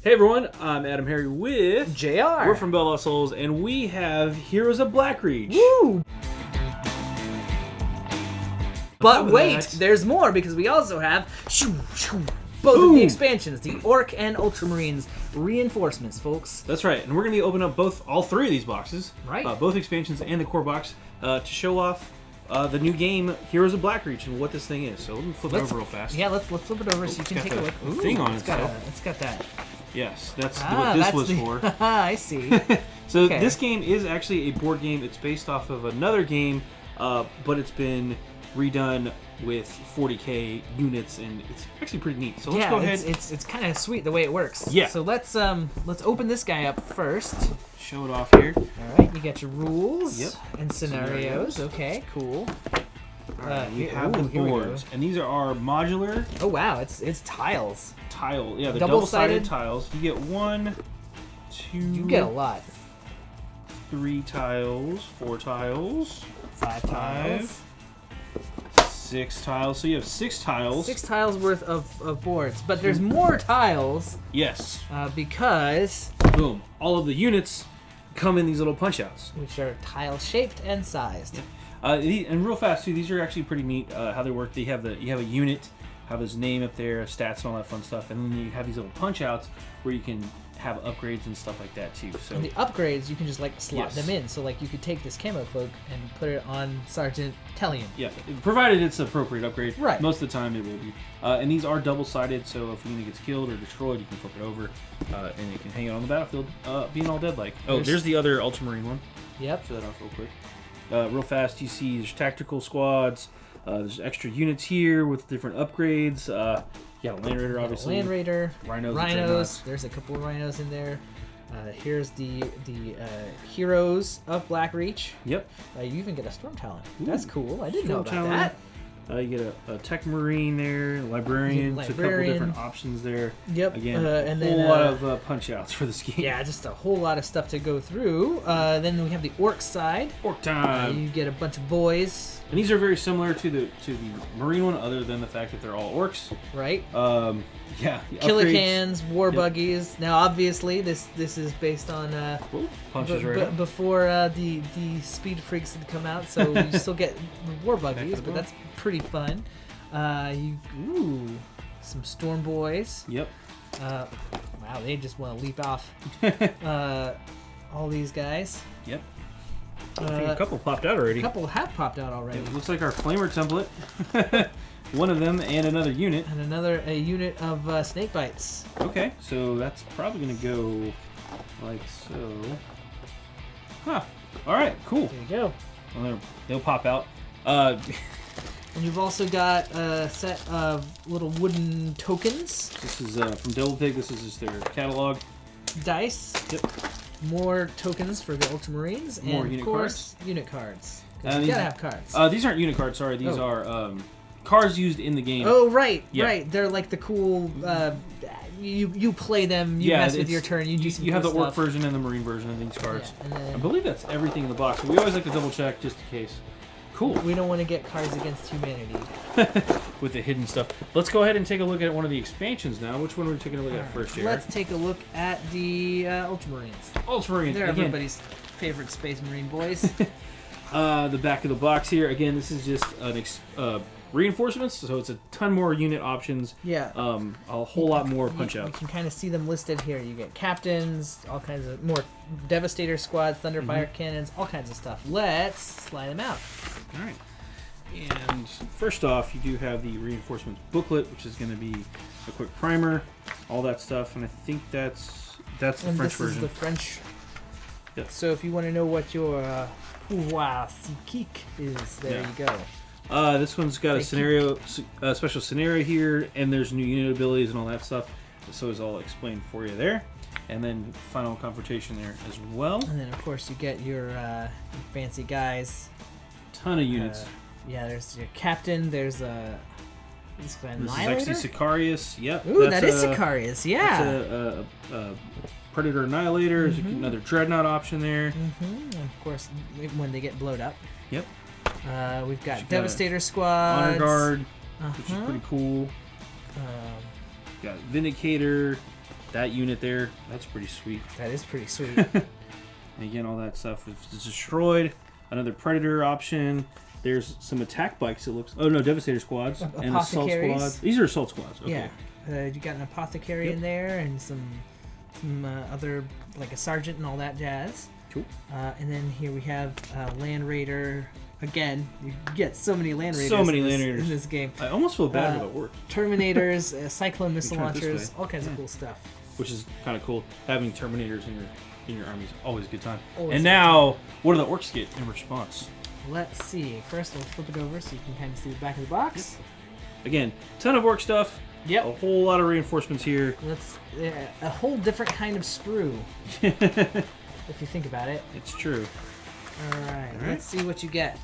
Hey everyone, I'm AdamHarry with JayArr. We're from BoLS, and we have Heroes of Blackreach. Woo! But wait, that, there's more because we also have both of the expansions, the Orc and Ultramarines reinforcements, folks. That's right, and we're going to be opening up all three of these boxes, Right. Both expansions and the core box, to show off the new game Heroes of Blackreach and what this thing is. So let me flip it over real fast. Yeah, let's flip it over so you can take a look. Ooh, thing on it's got itself. it's got that. Yes, that's what this was for. I see. So Okay. this game is actually a board game. It's based off of another game, but it's been redone with 40k units, and it's actually pretty neat. So let's go ahead. It's kind of sweet the way it works. Yeah. So let's open this guy up first. Show it off here. All right, you got your rules. Yep. And scenarios. Okay, cool. We have the boards, and these are our modular Oh wow, it's tiles. tile. Yeah, the Double-sided? double-sided tiles. You get 1, 2. You get a lot. 3 tiles, 4 tiles, 5 tiles. 6 tiles. So you have 6 tiles. 6 tiles worth of boards, but there's more tiles Yes. because Boom. All of the units come in these little punch outs. which are tile shaped and sized. And real fast too, these are actually pretty neat how they work. You have a unit, have his name up there, stats and all that fun stuff, and then you have these little punch outs where you can have upgrades and stuff like that too. So And the upgrades you can just like slot Yes. them in. So like you could take this camo cloak and put it on Sergeant Tellian. yeah, provided it's an appropriate upgrade. Right. Most of the time it will be. And these are double-sided, so if a unit gets killed or destroyed, you can flip it over, and you can hang it on the battlefield, being all dead like. Oh, there's the other Ultramarine one. Yep. Show that off real quick. Real fast, you see there's tactical squads. There's extra units here with different upgrades. You got a Land Raider, obviously. Land Raider. Rhinos. There's a couple of rhinos in there. Here's the Heroes of Blackreach. Yep. You even get a Storm Talent. That's cool. I didn't know about Storm that. You get a Tech Marine there, a Librarian, so a couple different options there. Yep. Again, and a then whole lot of punch outs for this game. yeah, just a whole lot of stuff to go through. Then we have the Orc side. Orc time. You get a bunch of boys. And these are very similar to the Marine one, other than the fact that they're all orcs. Right. Yeah. Killicans, war buggies. Now, obviously, this is based on Punches right up. before the Speed Freaks had come out, so you still get war buggies, but that's pretty fun. Some Storm Boys. Yep. Wow, they just want to leap off. All these guys. Yep. I think a couple popped out already. A couple have popped out already. It looks like our Flamer template. One of them and another unit. And a unit of snake bites. Okay, so that's probably going to go like so. Huh. All right, cool. There you go. Well, they'll pop out. And you've also got a set of little wooden tokens. This is from Devil Pig. This is just their catalog. Dice. Yep. More tokens for the Ultramarines. More and, unit of course, unit cards. Because you gotta have cards. These aren't unit cards, sorry. These are cards used in the game. Oh, right, Yeah. right. They're like the cool... you play them, you mess with your turn, you do some You have cool the Orc stuff. version and the Marine version of these cards. Yeah, and then I believe that's everything in the box. But we always like to double check just in case. Cool. we don't want to get cards against humanity. With the hidden stuff. Let's go ahead and take a look at one of the expansions now. Which one are we taking a look at first, JayArr? Let's take a look at the Ultramarines. Ultramarines. They're Again, everybody's favorite Space Marine boys. the back of the box here. Again, this is just an reinforcements, so it's a ton more unit options. Yeah. A whole lot more punch You outs. can kind of see them listed here. You get captains, all kinds of more Devastator squads, Thunderfire cannons, all kinds of stuff. Let's slide them out. All right. And first off, you do have the reinforcements booklet, which is going to be a quick primer, all that stuff, and I think that's the And French this version. is the French. Yep. So if you want to know what your pouvoir psychique is, there Yeah. you go. This one's got a scenario, special scenario here, and there's new unit abilities and all that stuff. So it's all explained for you there. And then final confrontation there as well. And then of course you get your fancy guys. Ton of units. Yeah, there's your captain. There's this guy, This Annihilator? is actually Sicarius. Yep. Ooh, that is Sicarius. Yeah. That's a Predator Annihilator. There's another Dreadnought option there. And of course, when they get blowed up. Yep. We've got Got Devastator squads. Honor Guard, which is pretty cool. Um, Got Vindicator. that unit there, that's pretty sweet. That is pretty sweet. And again, all that stuff is destroyed. Another Predator option. There's some attack bikes, it looks. Oh, no, Devastator squads. And assault squads. These are assault squads. Okay. Yeah. You got an apothecary in there and some other, like a sergeant and all that jazz. Cool. And then here we have Land Raider. Again, you get so many Land Raiders, in this game. I almost feel bad about work. Terminators, Cyclone missile launchers, all kinds of cool stuff. Which is kind of cool. Having Terminators in your army is always a good time. Always and now, what do the orcs get in response? Let's see. First, we'll flip it over so you can kind of see the back of the box. Again, ton of orc stuff. Yep. A whole lot of reinforcements here. That's a whole different kind of sprue. If you think about it. It's true. All right. Let's see what you get.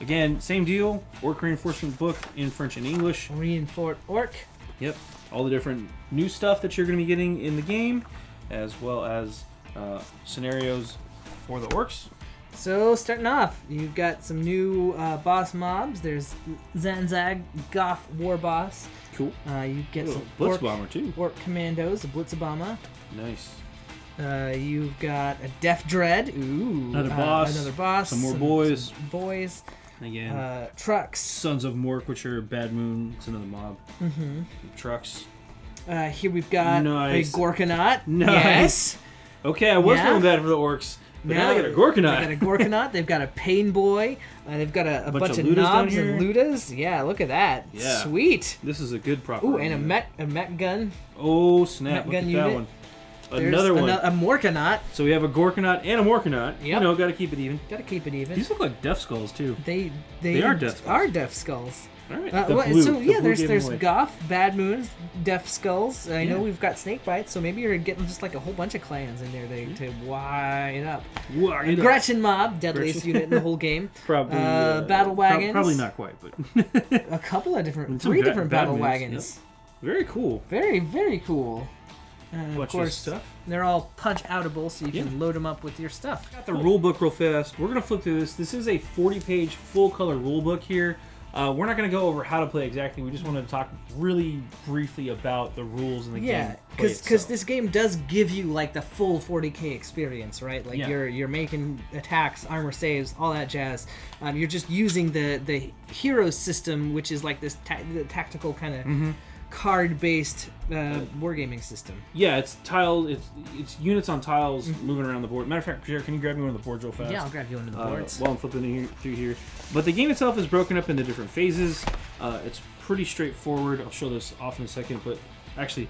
Again, same deal. Orc reinforcement book in French and English. Reinforced orc. Yep. All the different new stuff that you're going to be getting in the game, as well as scenarios for the orcs. So, starting off, you've got some new boss mobs. There's Zanzag, Goth War Boss. Cool. You get some Blitz Bomber, too. Orc Commandos, a Blitzabama. Nice. You've got a Death Dread. Ooh. Another boss. Some more boys. Some boys. Again. Trucks. Sons of Mork, which are Bad Moon. It's another mob. Mm-hmm. Trucks. Here we've got a Gorkanaut. Nice. Yes. Okay, I was feeling bad for the orcs. But now they got a Gorkanaut. They got a Gorkanaut. They've got a Pain Boy. They've got a bunch of knobs and ludas. Yeah, look at that. Yeah. Sweet. This is a good proper. Ooh, and a mech gun. Oh, snap. Mech gun look at unit. that one. Another one. A Morkanaut. So we have a Gorkanaut and a Morkanaut. Yep. You know, got to keep it even. Got to keep it even. These look like Death Skulls, too. They are Death Skulls. Are Death Skulls. All right. There's Goth, Bad Moons, Death Skulls. I know we've got Snake Bites, so maybe you're getting just like a whole bunch of clans in there to wide up. Gretchen Mob, deadliest unit in the whole game. Probably. Battle Wagons. Probably not quite, but. A couple of three different Battle Wagons. Yep. Very cool. Very, very cool. Of course, stuff. They're all punch-outable, so you can load them up with your stuff. Got the rule book real fast. We're going to flip through this. This is a 40-page full-color rule book here. We're not going to go over how to play exactly. We just wanted to talk really briefly about the rules in the game. Yeah, because this game does give you like the full 40K experience, right? Like you're making attacks, armor saves, all that jazz. You're just using the hero system, which is like this tactical kind of card-based wargaming system. Yeah, it's tiles. It's units on tiles moving around the board. Matter of fact, Jared, can you grab me one of the boards real fast? Yeah, I'll grab you one of the boards. While I'm flipping through here. But the game itself is broken up into different phases. It's pretty straightforward. I'll show this off in a second, but actually,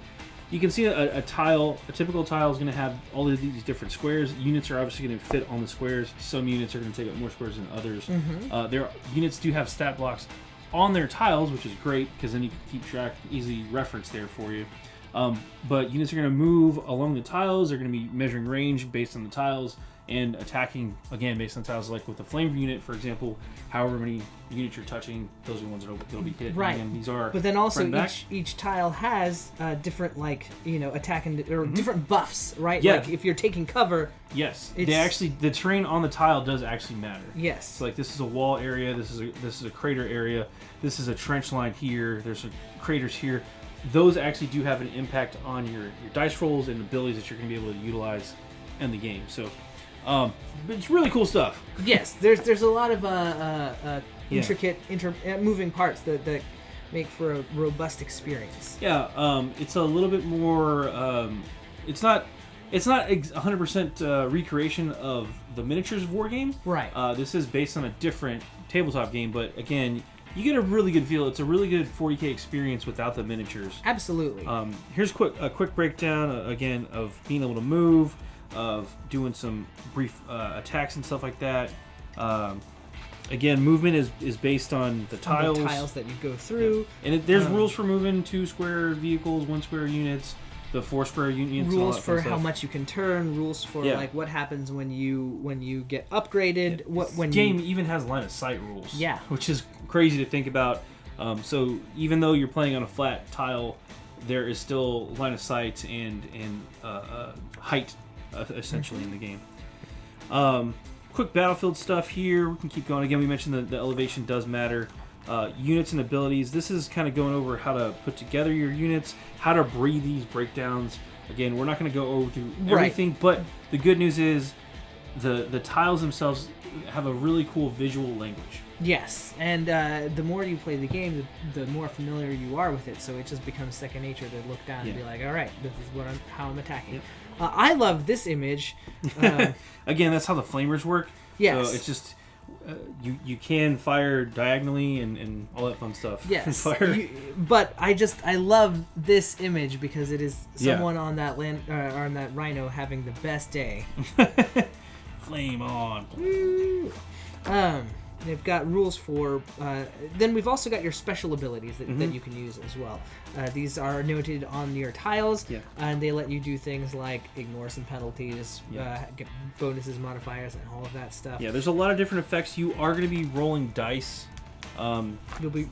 you can see a tile. A typical tile is going to have all of these different squares. Units are obviously going to fit on the squares. Some units are going to take up more squares than others. Units do have stat blocks on their tiles, which is great because then you can keep track, easily reference there for you. But units are going to move along the tiles. They're going to be measuring range based on the tiles and attacking, again, based on the tiles. Like with the flame unit, for example, however many units you're touching, those are the ones that'll be hit. Right. And these are but then also each tile has different, like, attack or different buffs, right? Yeah. Like if you're taking cover. Yes. The terrain on the tile does actually matter. Yes. So like this is a wall area. This is a crater area. This is a trench line here. There's some craters here. Those actually do have an impact on your dice rolls and abilities that you're going to be able to utilize in the game. So, it's really cool stuff. Yes, there's a lot of intricate moving parts that make for a robust experience. Yeah, it's a little bit more. It's not 100% recreation of the miniatures of Wargame. Right. This is based on a different tabletop game, but again, you get a really good feel. It's a really good 40K experience without the miniatures. Absolutely. Here's a quick breakdown again of being able to move, of doing some brief attacks and stuff like that. Again, movement is based on the tiles. The tiles that you go through. Yeah. And there's rules for moving 2 square vehicles, 1 square units, the 4 square units. Rules for how much you can turn. Rules for like what happens when you get upgraded. When game even has line of sight rules. Yeah. Which is crazy to think about. So even though you're playing on a flat tile, there is still line of sight and height essentially in the game. Quick battlefield stuff here. We can keep going. Again, we mentioned the elevation does matter. Units and abilities. This is kind of going over how to put together your units, how to breed these breakdowns. Again, we're not going to go over through everything, but the good news is the tiles themselves have a really cool visual language. Yes, and the more you play the game, the more familiar you are with it. So it just becomes second nature to look down and be like, all right, this is how I'm attacking. Yep. I love this image. Again, that's how the flamers work. Yes. So it's just you can fire diagonally and all that fun stuff. Yes. But I love this image because it is someone on that on that rhino having the best day. Flame on. They've got rules for. Then we've also got your special abilities that you can use as well. These are noted on your tiles, and they let you do things like ignore some penalties, get bonuses, modifiers, and all of that stuff. Yeah, there's a lot of different effects. You are going to be rolling dice to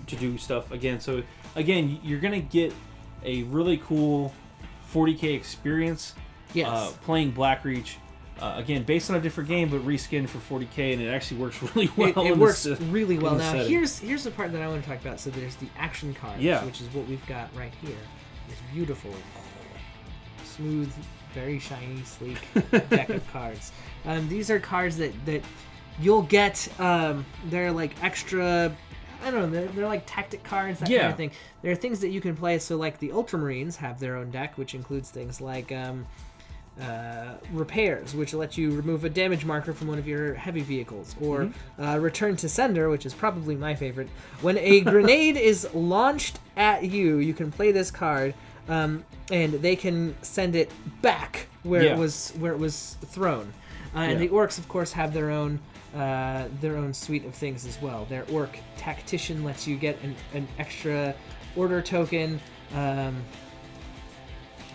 do stuff again. So again, you're going to get a really cool 40K experience playing Blackreach. Again, based on a different game, but reskinned for 40K, and it actually works really well. It works really well. Now, here's the part that I want to talk about. So there's the action cards, which is what we've got right here. This beautiful, smooth, very shiny, sleek deck of cards. These are cards that you'll get. They're like extra. I don't know. They're like tactic cards, that kind of thing. There are things that you can play. So like the Ultramarines have their own deck, which includes things like. Repairs, which let you remove a damage marker from one of your heavy vehicles, or return to sender, which is probably my favorite. When a grenade is launched at you, you can play this card, and they can send it back where it was thrown. And the orcs, of course, have their own suite of things as well. Their orc tactician lets you get an extra order token.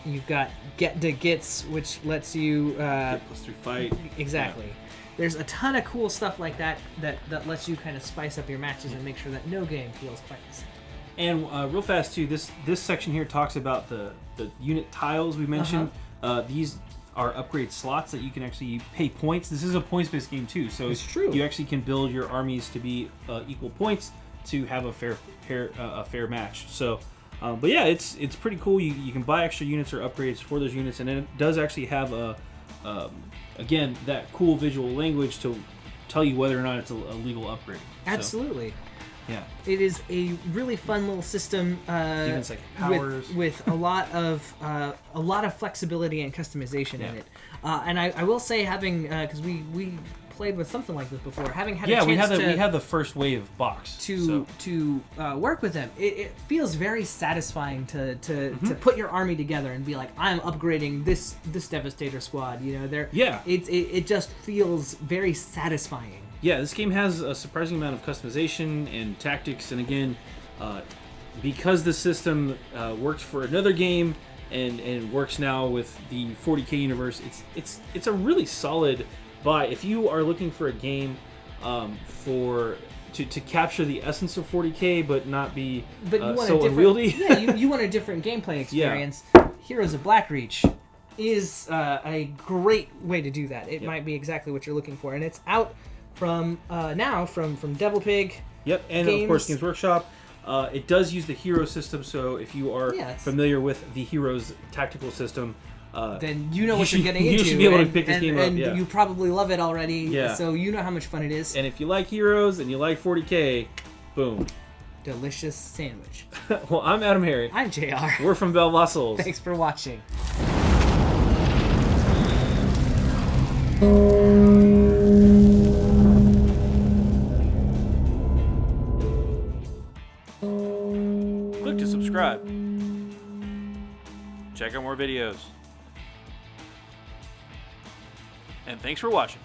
You've got Get to Gits, which lets you... Get +3 fight. Exactly. Yeah. There's a ton of cool stuff like that lets you kind of spice up your matches and make sure that no game feels quite the same. And real fast, too, this section here talks about the unit tiles we mentioned. These are upgrade slots that you can actually pay points. This is a points-based game, too. So it's true. You actually can build your armies to be equal points to have a fair match. So... but yeah, it's pretty cool. You can buy extra units or upgrades for those units, and then it does actually have again that cool visual language to tell you whether or not it's a legal upgrade. Absolutely. So, yeah. It is a really fun little system powers with a lot of flexibility and customization in it. And I will say, having because we played with something like this before, having had a chance we had the first wave box to work with them, it feels very satisfying to put your army together and be like, I'm upgrading this Devastator squad. You know, it just feels very satisfying. Yeah, this game has a surprising amount of customization and tactics, and again, because the system works for another game and works now with the 40K universe, it's a really solid buy. If you are looking for a game to capture the essence of 40K but not be so unwieldy. You want a different gameplay experience. Heroes of Blackreach is a great way to do that. It might be exactly what you're looking for, and it's out from Devil Pig. Yep, and of course Games Workshop. It does use the hero system, so if you are familiar with the Heroes tactical system, then you know what you're getting into. You should be able to pick this game up. And you probably love it already, so you know how much fun it is. And if you like Heroes and you like 40K, boom. Delicious sandwich. Well, I'm AdamHarry. I'm JayArr. We're from BoLS. Thanks for watching. Click to subscribe. Check out more videos. And thanks for watching.